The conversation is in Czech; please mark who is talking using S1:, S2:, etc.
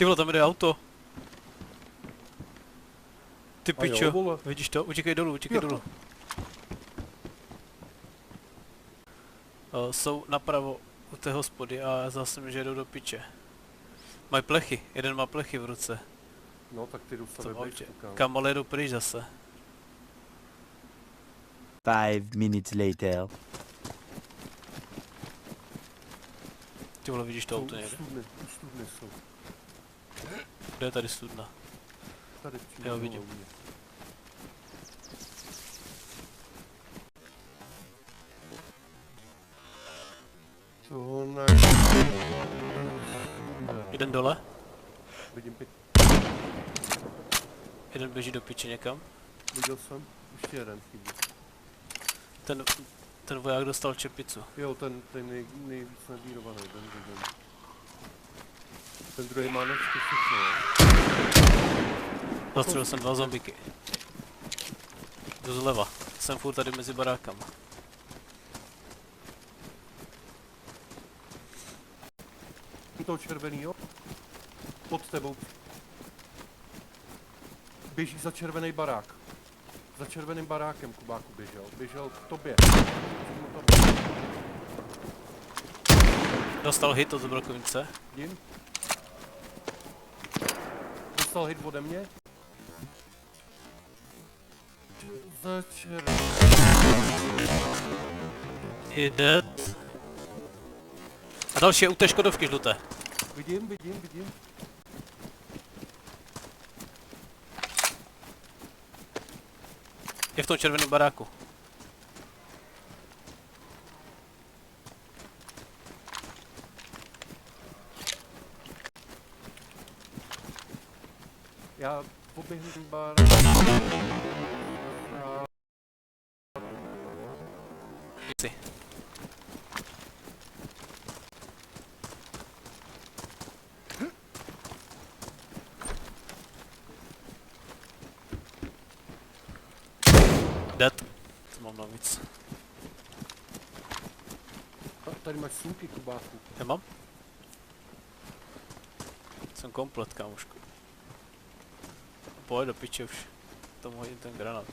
S1: Ty vole, tam jde auto. Ty
S2: A jo,
S1: pičo,
S2: vole.
S1: vidíš to? Utíkej dolů, utíkej dolů. Jsou napravo u té hospody a zase mi, že jdou do piče. Mají plechy, jeden má plechy v ruce.
S2: No tak ty jdu
S1: V
S2: se
S1: tom
S2: vybejš,
S1: autě.
S2: koukám.
S1: Kam ale jdou pryč zase.
S3: 5 minutes later.
S1: Ty vole, vidíš to
S2: Jsou
S1: auto někde?
S2: u studny jsou.
S1: Kde je tady studna?
S2: Tady přímo.
S1: Jo, vidím.
S2: dole u mě. To ne.
S1: Jeden dole,
S2: Vidím pět.
S1: jeden běží do piče někam.
S2: Viděl jsem. Ještě jeden chybí.
S1: Ten voják dostal čepicu.
S2: Jo, ten nejvíc nadírovaný, ten vidím. Ten druhý má nečky všechno, jo?
S1: Zastřelil jsem 2 zombiky. Jdu zleva. Jsem furt tady mezi barákama.
S2: Toho červenýho. Pod tebou. Běží za červený barák. Za červeným barákem Kubáku běžel. Běžel k tobě. Přímo tobě.
S1: Dostal hit od zbrokovnice.
S2: Vidím. Dostal hit ode mě. Za červený.
S1: Je dead. A další je u té škodovky žluté.
S2: Vidím.
S1: Je v tom červeném baráku.
S2: Já poběhnu ten bar.
S1: Si. Dead. To mám navíc.
S2: Tady máš sumky, Kubáku.
S1: Já mám? Jsem komplet, kámošku. Pojď do piče už. Tomu hodím ten granát.